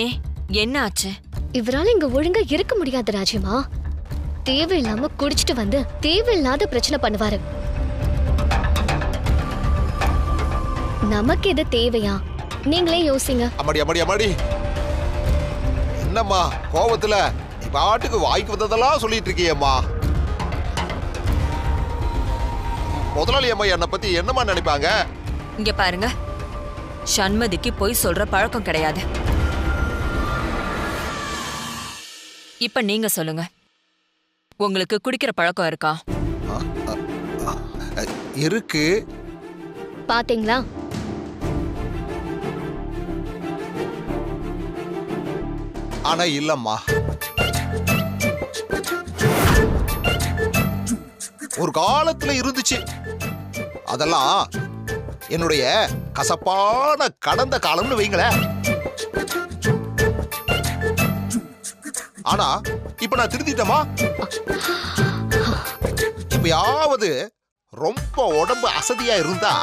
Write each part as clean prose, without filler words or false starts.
ஏன் என்ன ஆச்சு? இவரால இங்க ஒழுங்கா இருக்க முடியாது ராஜிமா. தேவையில்லாம குடிச்சிட்டு வந்து தேவையில்லாத பிரச்சனை பண்ணுவாரு. நமக்கு எது தேவையா? நீங்களே யோசிங்க. அம்மாடி அம்மாடி அம்மாடி, என்னம்மா கோவத்துல நீ பாட்டுக்கு வாய்க்கு வந்ததெல்லாம் சொல்லிட்டு இருக்கியம்மா. முதலாளி அம்மா என்னை பத்தி என்னமா நினைப்பாங்க? இங்க பாருங்க, சண்மதிக்கு போய் சொல்ற பழக்கம் கிடையாது. இப்ப நீங்க சொல்லுங்க, உங்களுக்கு குடிக்கிற பழக்கம் இருக்கா? இருக்கு. பாத்தீங்களா? ஆனா இல்லம்மா, ஒரு காலத்துல இருந்துச்சு. அதெல்லாம் என்னுடைய கசப்பான கடந்த காலம்னு வைங்களேன். ஆனா இப்ப நான் திருத்திட்டமா. இப்பயாவது ரொம்ப உடம்பு அசதியா இருந்தா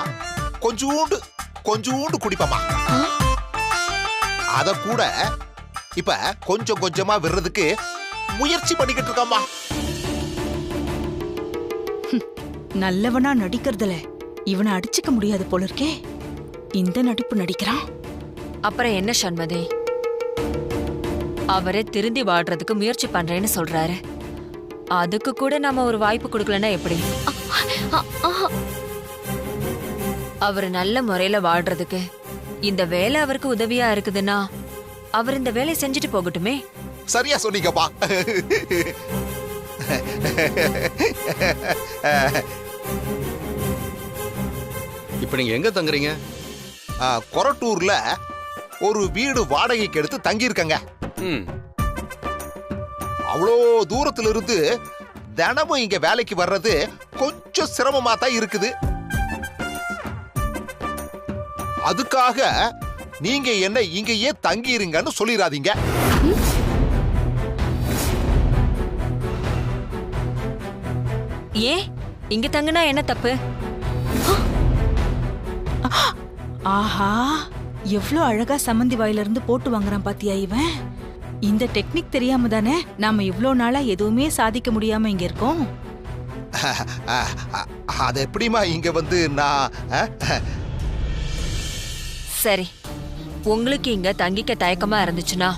கொஞ்சூண்டு குடிப்பமா. அத கூட இப்ப கொஞ்சம் கொஞ்சமா விடுறதுக்கு முயற்சி பண்ணிக்கிட்டு இருக்கம்மா. நல்லவனா நடிக்கிறதுல இவனை அடிச்சுக்க முடியாது போல இருக்கே. இந்த நடிப்பு நடிக்கிறான். அப்புறம் என்ன சண்மதி, அவரே திருந்தி வாழ்றதுக்கு முயற்சி பண்றேன்னு சொல்றாரு. அதுக்கு கூட நாம ஒரு வாய்ப்பு கொடுக்கலன்னா எப்படி? அவரு நல்ல முறையில வாழ்றதுக்கு இந்த வேலை அவருக்கு உதவியா இருக்குதுன்னா அவர் இந்த வேலையை செஞ்சுட்டு போகட்டுமே. சரியா சொன்னீங்கப்பா. இப்ப நீங்க எங்க தங்குறீங்க? கொரட்டூர்ல ஒரு வீடு வாடகைக்கு எடுத்து தங்கி இருக்கங்க. அவ்வளோ தூரத்துல இருந்து தினமும் இங்க வேலைக்கு வர்றது கொஞ்சம் சிரமமா தான் இருக்குது. அதுக்காக நீங்க என்ன இங்கேயே தங்கிருங்கன்னு சொல்லிடாதீங்க. ஏன் இங்க தங்குனா என்ன தப்பு? ஆஹா, எவ்வளவு அழகா சம்மந்தி வாயில இருந்து போட்டு வாங்குறான் பாத்தியா இவன். இந்த டெக்னிக் தெரியாம தானே நாம இவ்வளவு நாளா எதுவுமே சாதிக்க முடியாம இங்க இருக்கோம். அது எப்படிமா இங்க வந்து நான் சரி, உங்களுக்கு இங்க தங்கிக்க தயக்கமா இருந்துச்சுன்னா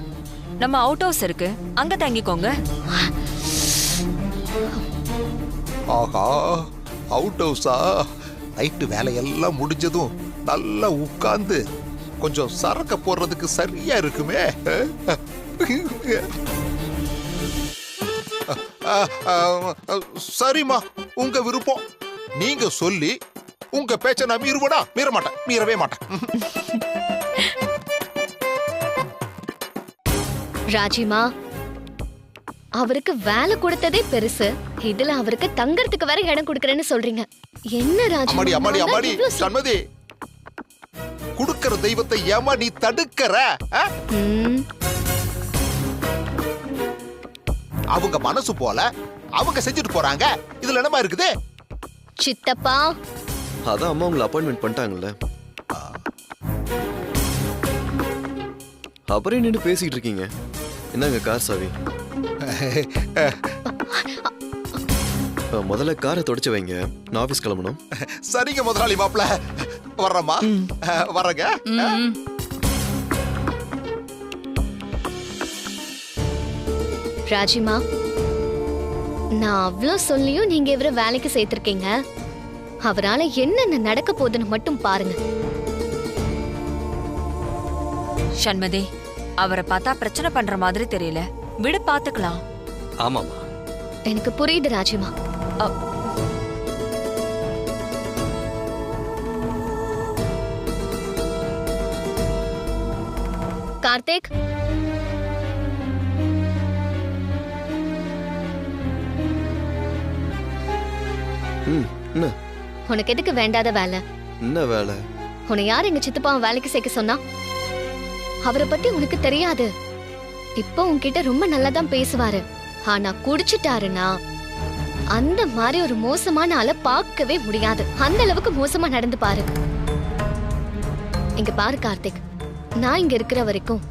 நம்ம அவுட் ஹவுஸ் இருக்கு, அங்க தங்கிக்கோங்க. ஆஹா, அவுட் ஹவுஸா? நைட்டு வேலையெல்லாம் முடிஞ்சதும் நல்லா உட்கார்ந்து கொஞ்சம் சரக்க போடுறதுக்கு சரியா இருக்குமே. சரிம்மா, உங்க விருப்பம். நீங்க சொல்லி உங்க பேச்ச நான் மீறுவனா? மீறவே மாட்டேன். ராஜிமா, அவருக்கு வேலை கொடுத்ததே பெருசு, இதுல அவருக்கு தங்கறதுக்கு வேற இடம் கொடுக்கறேன்னு சொல்றீங்க. என்ன ராஜிமா? அம்மாடி சண்மதி, குடுக்கற தெய்வத்தை ஏமா நீ தடுக்கற? அவங்க மனசு போல அவங்க செஞ்சுட்டு போறாங்க. இதுல என்னமா இருக்குது? சித்தப்பா, அதான் அம்மா உங்களை அப்பாயின்மெண்ட் பண்ணிட்டாங்கல்ல, அப்புறம் நின்று பேசிக்கிட்டு இருக்கீங்க. என்னங்க கார் சாவி? முதல்ல காரை தொடச்சு வைங்க, நான் ஆபீஸ் கிளம்பணும். சரிங்க முதலாளி மாப்ள, வர்றமா வரங்க. ராஜிமா, நான் அவ்வளோ சொல்லியும் நீங்க இவரை வேலைக்கு சேர்த்திருக்கீங்க. அவரால என்னென்ன நடக்க போகுதுன்னு மட்டும் பாருங்க. சண்மதி, அவரை பார்த்தா பிரச்சனை பண்ற மாதிரி தெரியல, விடு பாத்துக்கலாம். ஆமாமா, எனக்கு புரியுது ராஜிமா. கார்த்திக், என்ன உனக்கு எதுக்கு வேண்டாத வேலை? என்ன வேலை? உன்னை யார் எங்க சித்தப்பாவை வேலைக்கு சேர்க்க சொன்னா? அவரை பத்தி உனக்கு தெரியாது. இப்போ உன்கிட்ட ரொம்ப நல்லா தான் பேசுவாரு. ஆனா குடிச்சிட்டாருன்னா அந்த மாதிரி ஒரு மோசமான ஆளை பார்க்கவே முடியாது. அந்த அளவுக்கு மோசமா நடந்து பாரு. இங்க பாரு கார்த்திக், நான் இங்க இருக்கிற வரைக்கும்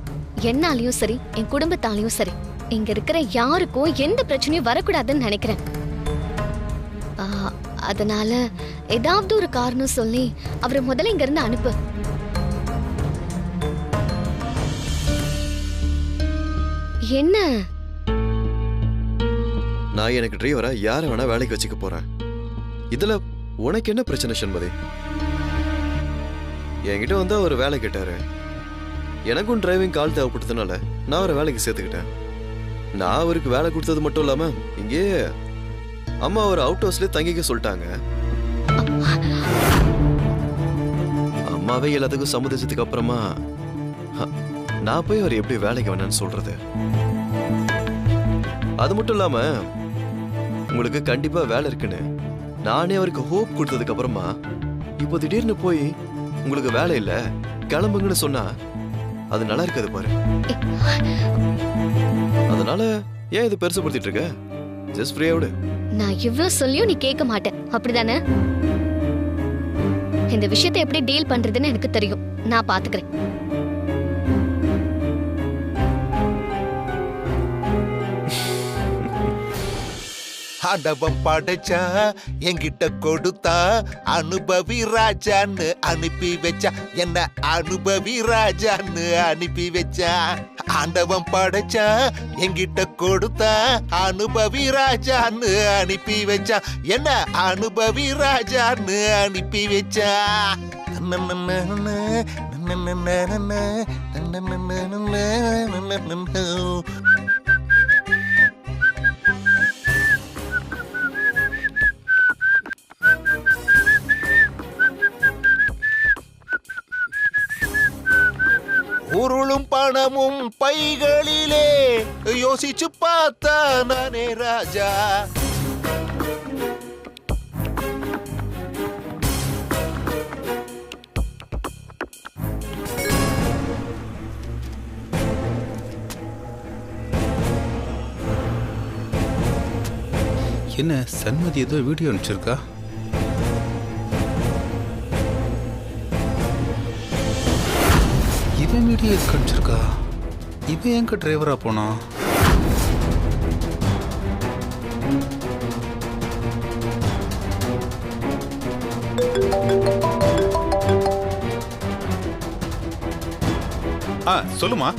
என்னாலையும் சரி என் குடும்பத்தாலையும் சரி இங்க இருக்கிற யாருக்கும் எந்த பிரச்சனையும் வரக்கூடாதுன்னு நினைக்கிறேன். அதனால ஏதாவது ஒரு காரணம் சொல்லி அவரை முதல்ல இங்க இருந்து அனுப்பு. என்ன? நான் எனக்கு டிரைவரா யார வேணா வேலைக்கு வச்சுக்க போறேன். இதுல உனக்கு என்ன பிரச்சனை சண்மதி? என்கிட்ட வந்து அவர் வேலை கேட்டாரு. எனக்கும் டிரைவிங் கால் தேவைப்பட்டதுனால நான் அவரை வேலைக்கு சேர்த்துக்கிட்டேன். நான் அவருக்கு வேலை கொடுத்தது மட்டும் இல்லாம இங்கே அம்மா அவர் அவுட் ஹவுஸ்ல தங்கிக்க சொல்லிட்டாங்க. அம்மாவே எல்லாத்துக்கும் சம்மதிச்சதுக்கு அப்புறமா நான் போய் அவர் எப்படி வேலைக்கு வேணான்னு சொல்றது? அது மட்டும் இல்லாம உங்களுக்கு கண்டிப்பா வேலை இருக்குன்னு நானே அவருக்கு ஹோப் கொடுத்ததுக்கு அப்புறமா இப்போ திடீர்னு போய் உங்களுக்கு வேலை இல்ல கிளம்புங்கன்னு சொன்னா அது நல்லா இருக்காது பாரு. அதனால ஏன் இது பெருசுபடுத்திட்டு இருக்க? ஜஸ்ட் ஃப்ரீயா விடு. நான் இவ்வளவு சொல்லியும் நீ கேட்க மாட்டேன், அப்படிதானே? இந்த விஷயத்தை எப்படி டீல் பண்றதுன்னு எனக்கு தெரியும், நான் பாத்துக்கிறேன். ஆண்டவன் படைச்சா என்கிட்ட கொடுத்தா அனுபவி ராஜான்னு அனுப்பி வச்சா, என்ன அனுபவி ராஜான்னு அனுப்பி வச்சா. ஆண்டவன் படைச்சா என்கிட்ட கொடுத்தா அனுபவி ராஜான்னு அனுப்பி வச்சா, என்ன அனுபவி ராஜான்னு அனுப்பி வச்சா. உருளும் பணமும் பைகளிலே யோசிச்சு பார்த்தா நானே ராஜா. என்ன சண்மதி ஏதோ வீடியோ அனுப்பிச்சிருக்கா? இவன் வீடியோ எதுக்கு அனுப்பிச்சிருக்கா? இவன் எங்க டிரைவரா போனா? சொல்லுமா.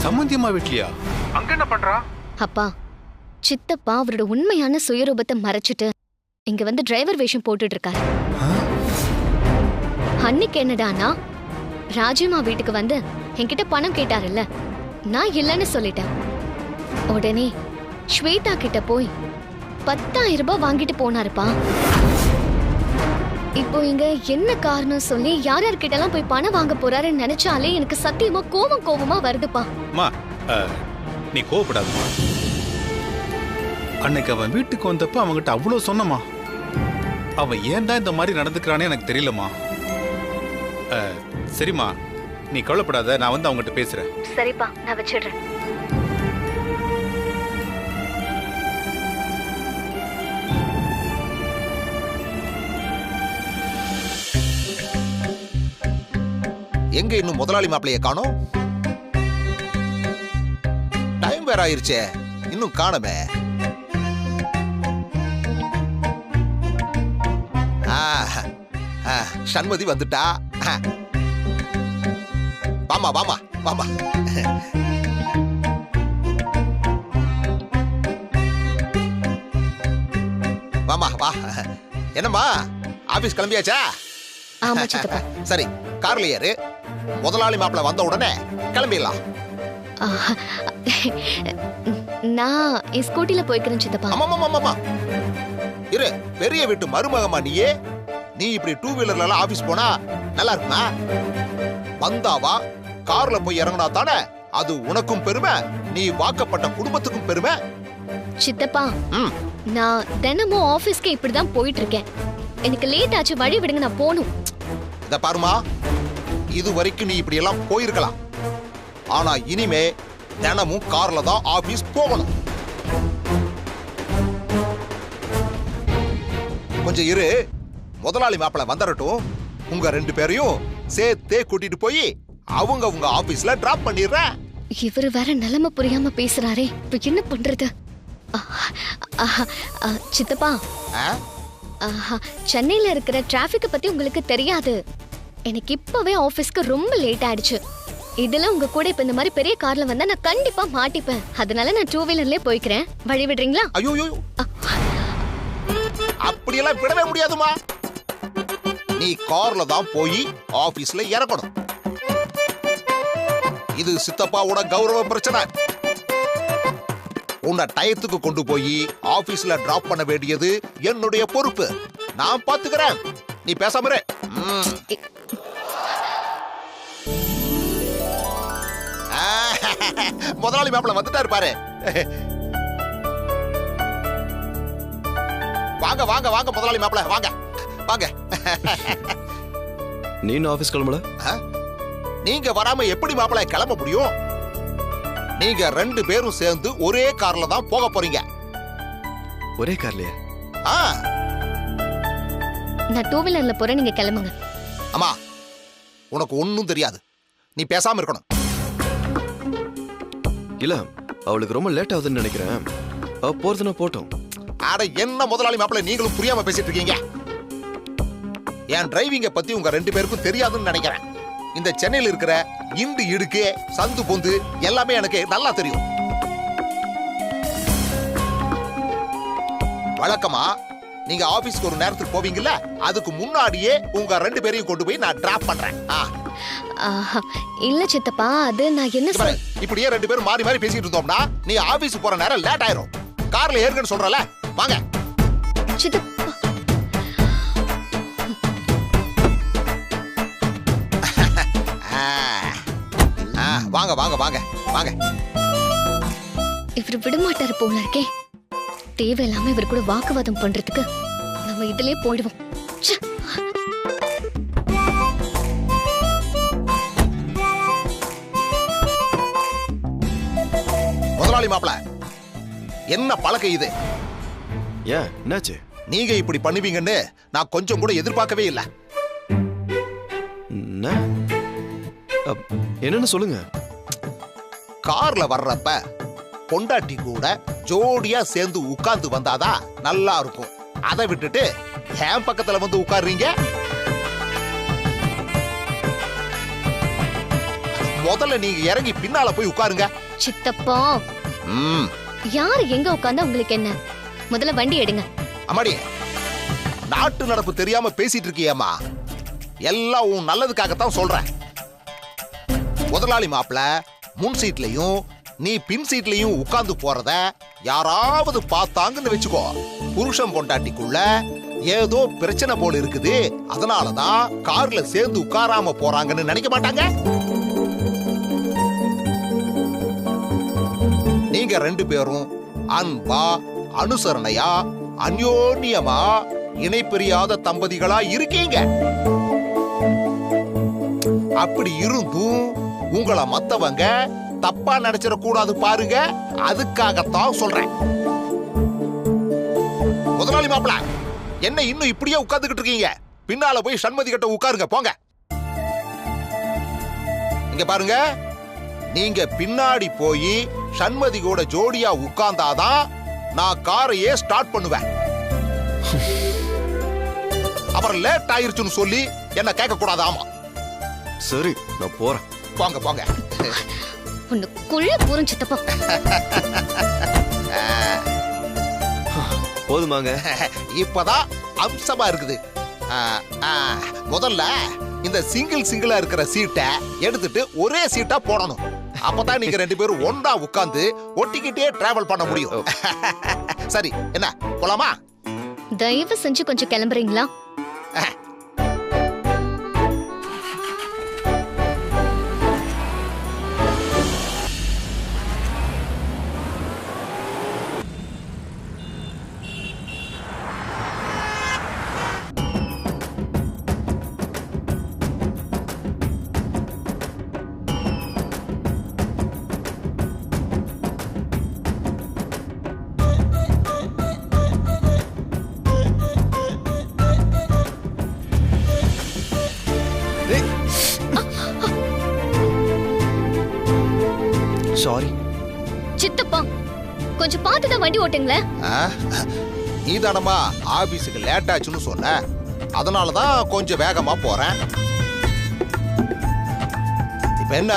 சம்பந்தியம்மா வீட்லயா? அங்க என்ன பண்றா? அப்பா, சித்தப்பா அவரோட உண்மையான சுயரூபத்தை மறைச்சிட்டு இங்க வந்து டிரைவர் வேஷம் போட்டுட்டு இருக்காரு. அன்னைக்கு என்னடானா ராஜிமா வீட்டுக்கு வந்து என்கிட்ட பணம் கேட்டாருல்ல, நான் இல்லைன்னு சொல்லிட்டேன். உடனே ஸ்வேதா கிட்ட போய் 10,000 ரூபாய் வாங்கிட்டு போனாருப்பா. இப்போ இங்க என்ன காரணம் சொல்லி யார் யார்கிட்ட எல்லாம் போய் பணம் வாங்க போறாருன்னு நினைச்சாலே எனக்கு சத்தியமா கோவமா வருதுப்பா. நீ கோவப்படாதமா. அன்னைக்கு அவன் வீட்டுக்கு வந்தப்ப அவன்கிட்ட அவ்வளவு சொன்னமா. அவன் ஏன் தான் இந்த மாதிரி நடந்துக்கிறானே எனக்கு தெரியலமா. சரிம்மா, நீ கவலைப்படாத, நான் வந்து அவங்ககிட்ட பேசுறேன். சரிப்பா, நான் வச்சிடுறேன். எங்க இன்னும் முதலாளி மாப்பிளைய காணோம்? டைம் வேற ஆயிருச்சே, இன்னும் காணமே. சண்மதி வந்துட்டா. வாமா வாமா வாமா. வாமா வா. என்னம்மா, ஆபீஸ் கிளம்பியாச்சா? ஆமா சித்தப்பா. சரி, கார்ல ஏறு. முதலாளி மாப்பிள வந்த உடனே கிளம்பிடலாம். நான் என் ஸ்கூட்டில போய்க்கிறேன் சித்தப்பா. ஆமா இரு, பெரிய வீட்டு மருமகமா நீயே. நீ இப்படி 2 வீலர்ல ஆபீஸ் போனா நல்லா இருக்குமா? வந்தாவா கார்ல போய் இறங்கினா தானே அது உனக்கும் பெருமை, நீ வாக்கப்பட்ட குடும்பத்துக்கும் பெருமை. சித்தப்பா, நான் தினமும் ஆபீஸ்க்கு இப்படிதான் போயிட்டு இருக்கேன். எனக்கு லேட் ஆச்சு, வழி விடுங்க, நான் போகணும். இத பாருமா, இது வரைக்கும் நீ இப்படி எல்லாம் போயிருக்கலாம். ஆனா இனிமே தினமும் கார்ல தான் ஆபீஸ் போகணும். கொஞ்சம் இரு, முதலாளி மாப்பிள வந்துடட்டும். உங்க 2 பேரையும் சேர்த்தே கூட்டிட்டு போய் அவங்க உங்க ஆபீஸ்ல டிராப் பண்ணிடுறேன். இவரு வேற நிலைமை புரியாம பேசுறாரே, இப்ப என்ன பண்றது? சித்தப்பா, சென்னையில இருக்கிற டிராபிக்க பத்தி உங்களுக்கு தெரியாது. எனக்கு இப்பவே ஆபீஸ்க்கு ரொம்ப லேட் ஆயிடுச்சு. இதுல உங்க கூட இப்ப இந்த மாதிரி பெரிய கார்ல வந்தா நான் கண்டிப்பா மாட்டிப்பேன். அதனால நான் 2 வீலர்லயே போய்க்கிறேன். வழி விடுறீங்களா? ஐயோ, அப்படியெல்லாம் விடவே முடியாதுமா. நீ கார்ல தான் போய் ஆபீஸ்ல இறக்கணும். இது சித்தப்பாவோட கௌரவ பிரச்சனை. உன்னை டயத்துக்கு கொண்டு போய் ஆபீஸ்ல டிராப் பண்ண வேண்டியது என்னுடைய பொறுப்பு. நான் பாத்துக்கிறேன், நீ பேசாம இரு. முதலாளி மாப்பிள வந்துட்டாரு பாரு. வாங்க வாங்க வாங்க முதலாளி மாப்பிள, வாங்க வாங்க. நீ ஆபீஸ் கிளம்பல? நீங்க வராம எப்படி மாப்பிள கிளம்ப முடியும்? நீங்க 2 பேரும் சேர்ந்து ஒரே கார்ல தான் போக போறீங்க. ஒரே கார்லயா? நான் 2 வீலர்ல போறேன், நீங்க கிளம்புங்க. அம்மா, உனக்கு ஒண்ணும் தெரியாது, நீ பேசாம இருக்கணும். இல்ல, அவளுக்கு ரொம்ப லேட் ஆகுதுன்னு நினைக்கிறேன். அவ போறதுனா போட்டோம். அட என்ன முதலாளி மாப்பிள, நீங்களும் புரியாம பேசிட்டு இருக்கீங்க. என் டிரைவிங்க பத்தி உங்க 2 பேருக்கும் தெரியாதுன்னு நினைக்கிறேன். இந்த சென்னையில் இருக்கிற இண்டு இடுக்கு சந்து பொந்து எல்லாமே எனக்கு நல்லா தெரியும். வழக்கமா நீங்க ஆபீஸ்க்கு ஒரு நேரத்துக்கு போவீங்கல்ல, அதுக்கு முன்னாடியே உங்க 2 பேரையும் கொண்டு போய் நான் டிராப் பண்றேன். இல்ல சித்தப்பா, அது நான் என்ன இப்படியே 2 பேரும் மாறி மாறி பேசிட்டு இருந்தோம்னா நீ ஆபீஸ் போற நேரம் லேட் ஆயிரும். கார்ல ஏறுங்கன்னு சொல்றல, வாங்க. சித்தப்பா, வாங்க வாங்க வாங்க வாங்க. இவர் விடமாட்டாரு போல இருக்கே. தேவையில்லாம இவர் கூட வாக்குவாதம் பண்றதுக்கு நம்ம இதுலயே போயிடுவோம். முதலாளி மாப்பிள, என்ன பழக்கம் இது? ஏன், என்னாச்சு? நீங்க இப்படி பண்ணுவீங்கன்னு நான் கொஞ்சம் கூட எதிர்பார்க்கவே இல்லை. என்னன்னு சொல்லுங்க. கார்ல வர்றப்ப பொண்டாட்டி கூட ஜோடியா சேர்ந்து உட்கார்ந்து வந்தாதான் நல்லா இருக்கும். அதை விட்டுட்டு என் பக்கத்துல வந்து உட்கார்றீங்க. முதல்ல நீங்க இறங்கி பின்னால போய் உட்காருங்க. சித்தப்பா, யாரு எங்க உட்கார்ந்தா உங்களுக்கு என்ன? முதல்ல வண்டி எடுங்க. அம்மாடி, நாட்டு நடப்பு தெரியாம பேசிட்டு இருக்கியம்மா. எல்லாம் உன் நல்லதுக்காகத்தான் சொல்றேன். முதலாளி மாப்பிள முன் சீட்லயும் நீ பின் சீட்லயும் உட்கார்ந்து போறத யாராவது பார்த்தாங்கன்னு வச்சுக்கோ, புருஷன் பொண்டாட்டிக்குள்ள ஏதோ பிரச்சனை போல இருக்குது, அதனாலதான் கார்ல சேர்ந்து உட்காராம போறாங்கன்னு நினைக்க மாட்டாங்க. நீங்க 2 பேரும் அன்பா, அனுசரணையா, அந்யோன்யமா, இணைப்பிரியாத தம்பதிகளா இருக்கீங்க. அப்படி இருந்தும் உங்களை மத்தவங்க தப்பா நினைச்சிட கூடாது பாருங்க. அதுக்காகத்தான் சொல்றேன். முதலாளி மாப்பிள, என்ன இன்னும் இப்படியே உட்கார்ந்துகிட்டு இருக்கீங்க? பின்னால போய் சண்மதி கிட்ட உட்காருங்க, போங்க. இங்க பாருங்க, நீங்க பின்னாடி போய் சண்மதி கூட ஜோடியா உட்கார்ந்தாதான் நான் காரையே ஸ்டார்ட் பண்ணுவேன். அப்புறம் லேட் ஆயிருச்சுன்னு சொல்லி என்ன கேட்க கூடாது. ஆமா, சரி, நான் போறேன். போங்க போங்க. உனக்குள்ள போறோம் சித்தப்பா. போதுமாங்க? இப்பதான் அம்சமா இருக்குது. முதல்ல இந்த சிங்கிளா இருக்கிற சீட்டை எடுத்துட்டு ஒரே சீட்டா போடணும். அப்பதான் நீங்க 2 பேரும் ஒன்றா உட்கார்ந்து ஒட்டிக்கிட்டே டிராவல் பண்ண முடியும். சரி, என்ன போலாமா? தயவு செஞ்சு கொஞ்சம் கிளம்புறீங்களா? சித்தப்பா கொஞ்சம் பார்த்துதான் வண்டி ஓட்டுங்களேன். நீ தானமா ஆபீஸுக்கு லேட் ஆச்சுன்னு சொன்ன, அதனாலதான் கொஞ்சம் வேகமா போறேன். இப்ப என்ன,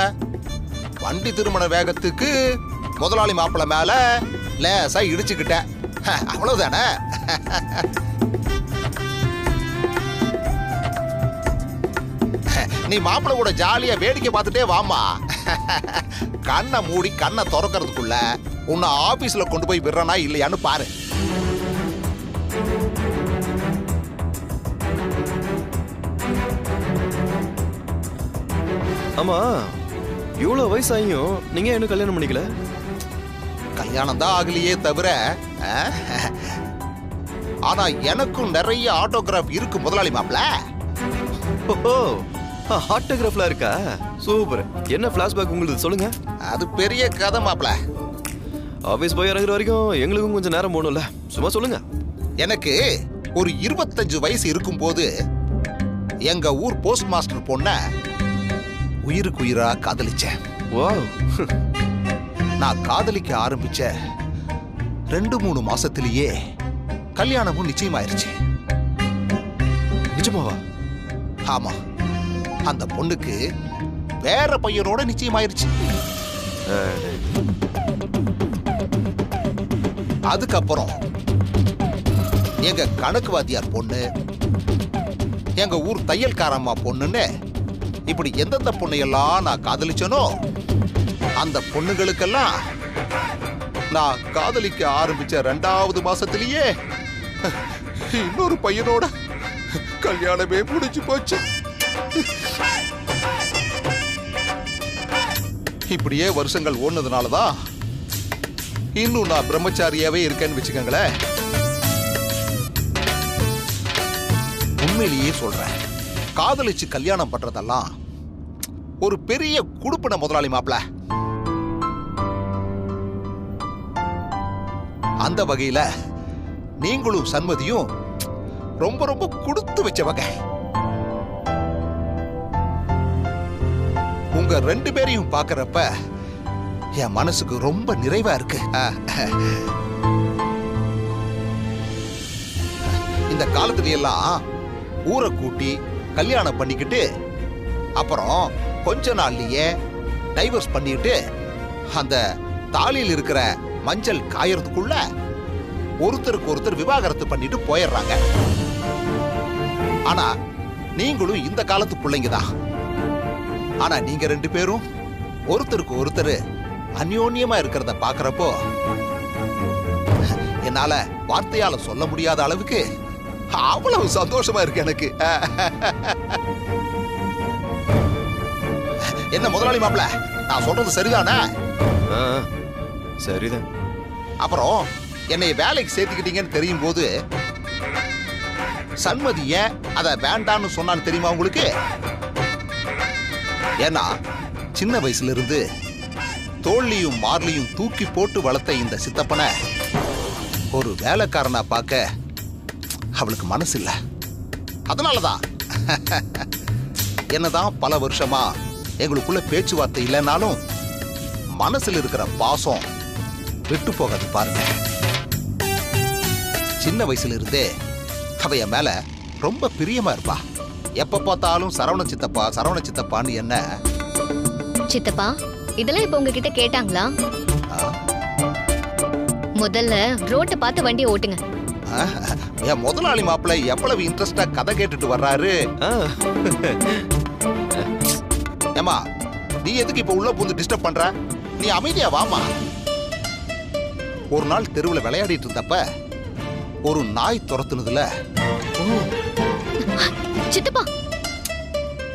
வண்டி திருமண வேகத்துக்கு முதலாளி மாப்பிள்ள மேல லேசா இடிச்சுக்கிட்ட, அவ்வளவுதானே? நீ மாப்பிள்ள கூட ஜாலியா வேடிக்கை பார்த்துட்டே வாமா. கண்ணை மூடி கண்ணை திறக்கிறதுக்குள்ள உன்னை ஆபீஸ்ல கொண்டு போய் விடுறனா இல்லையான்னு பாரு. ஆமா, இவ்வளவு வயசாயும் நீங்க என்ன கல்யாணம் பண்ணிக்கல? கல்யாணம் தான் ஆகலையே தவிர, ஆனா எனக்கும் நிறைய ஆட்டோகிராஃப் இருக்கு முதலாளி மாப்பிள்ள. ஓஹோ, ஆட்டோகிராஃப்ல இருக்கா? சூப்பர். என்ன பிளாஷ்பேக் உங்களுக்கு சொல்லுங்க. அது பெரிய கதை மாப்பிள்ள. ஆபீஸ் போய் இறங்குற வரைக்கும் எங்களுக்கும் கொஞ்சம் நேரம் போகணும்ல, சும்மா சொல்லுங்க. எனக்கு ஒரு 25 வயசு இருக்கும் போது எங்க ஊர் போஸ்ட் மாஸ்டர் பொண்ண உயிருக்கு உயிரா காதலிச்சேன். வாவ். நான் காதலிக்க ஆரம்பிச்ச 2-3 மாசத்திலேயே கல்யாணமும் நிச்சயமாயிருச்சு. நிஜமாவா? ஆமா, அந்த பொண்ணுக்கு வேற பையனோட நிச்சயமாயிருச்சு. அதுக்கப்புறம் எங்க கணக்கு வாத்தியார் பொண்ணு, எங்க ஊர் தையல்காரம்மா பொண்ணுன்னு இப்படி எந்தெந்த பொண்ணையெல்லாம் நான் காதலிச்சனோ அந்த பொண்ணுகளுக்கெல்லாம் நான் காதலிக்க ஆரம்பிச்ச 2வது மாசத்திலேயே இன்னொரு பையனோட கல்யாணமே முடிஞ்சு போச்சு. இப்படியே வருஷங்கள் ஓடுனதுனாலதான் இன்னும் நான் பிரம்மச்சாரியாவே இருக்கேன்னு வச்சுக்கோங்களேன். உண்மையிலேயே சொல்றேன், காதலிச்சு கல்யாணம் பண்றதெல்லாம் ஒரு பெரிய குடுப்பின முதலாளி மாப்பிள்ள. அந்த வகையில நீங்களும் சண்மதியும் ரொம்ப ரொம்ப கொடுத்து வச்சவங்க. உங்க 2 பேரையும் பார்க்கறப்ப என் மனசுக்கு ரொம்ப நிறைவா இருக்கு. இந்த காலத்துல எல்லாம் ஊரை கூட்டி கல்யாணம் பண்ணிக்கிட்டு அப்புறம் கொஞ்ச நாள்லயே டைவர்ஸ் பண்ணிட்டு அந்த தாலியில் இருக்கிற மஞ்சள் காயறதுக்குள்ள ஒருத்தருக்கு ஒருத்தர் விவாகரத்து பண்ணிட்டு போயிடுறாங்க. ஆனா நீங்களும் இந்த காலத்து பிள்ளைங்க தான். ஆனா நீங்க 2 பேரும் ஒருத்தருக்கு ஒருத்தர் அந்யோன்யமா இருக்கிறத பாக்குறப்போ என்னால வார்த்தையால சொல்ல முடியாத அளவுக்கு அவ்வளவு சந்தோஷமா இருக்கு எனக்கு. என்ன முதலாளி மாப்பிள்ள, நான் சொல்றது சரிதானே? சரிதான். அப்புறம் என்னை வேலைக்கு சேர்த்துக்கிட்டீங்கன்னு தெரியும் போது சண்மதி ஏன் அதை வேண்டான்னு சொன்னான்னு தெரியுமா உங்களுக்கு? ஏன்னா சின்ன வயசுல இருந்து தோல்லியும் மார்லியும் தூக்கி போட்டு வளர்த்த இந்த சித்தப்பனை ஒரு வேலைக்காரனா பார்க்க அவளுக்கு மனசு இல்ல. அதனாலதான் என்னதான் பல வருஷமா எங்களுக்குள்ள பேச்சுவார்த்தை இல்லைன்னாலும் மனசுல இருக்கிற பாசம் விட்டு போகாது பாருங்க. சின்ன வயசுல இருந்தே அவ என் மேல ரொம்ப பிரியமா இருப்பா. எப்ப பார்த்தாலும் சரவண சித்தப்பா சரவண சித்தப்பான்னு என்ன. சித்தப்பா, இதெல்லாம் இப்ப உங்ககிட்ட கேட்டாங்களா? முதல்ல ரோட்டை பார்த்து வண்டியை ஓட்டுங்க. என் முதலாளி மாப்பிள்ளை எவ்வளவு இன்ட்ரெஸ்டா கதை கேட்டுட்டு வர்றாரு. ஏமா, நீ எதுக்கு இப்ப உள்ள பூந்து டிஸ்டர்ப் பண்ற? நீ அமைதியா வாமா. ஒரு நாள் தெருவில் விளையாடிட்டு இருந்தப்ப ஒரு நாய் துரத்துனதுல சித்தப்பா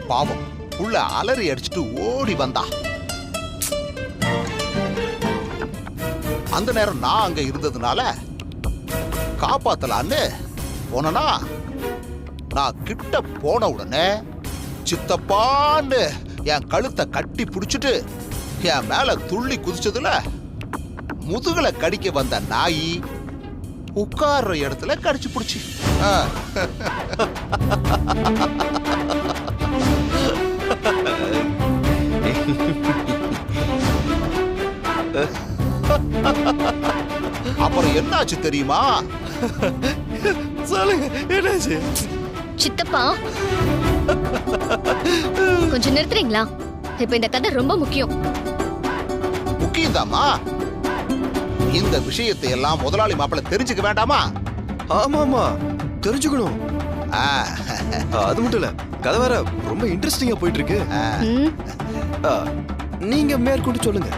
பாவம் உள்ள அலறி அடிச்சுட்டு ஓடி வந்தா. அந்த நேரம் நான் அங்க இருந்ததுனால காப்பாத்தலான்னு போனா, நான் கிட்ட போன உடனே சித்தப்பான்னு என் கழுத்தை கட்டி பிடிச்சிட்டு என் மேல துள்ளி குதிச்சதுல முதுகுல கடிக்க வந்த நாய் உட்கார்ற இடத்துல கடிச்சு பிடிச்சி. அப்புறம் என்னாச்சு தெரியுமா? சொல்லுங்க என்னாச்சு? சித்தப்பா கொஞ்சம் நிறுத்துறீங்களா? இப்ப இந்த கதை ரொம்ப முக்கியம். முக்கியம்தாம்மா. இந்த விஷயத்தை எல்லாம் முதலாளி மாப்பிள்ள தெரிஞ்சுக்க வேண்டாமா? ஆமாமா, தெரிஞ்சுக்கணும். ஆ, அது மட்டும் இல்ல, கதை வேற ரொம்ப இன்ட்ரெஸ்டிங்கா போயிட்டு இருக்கு. ம், நீங்க மேற்கொண்டு சொல்லுங்க.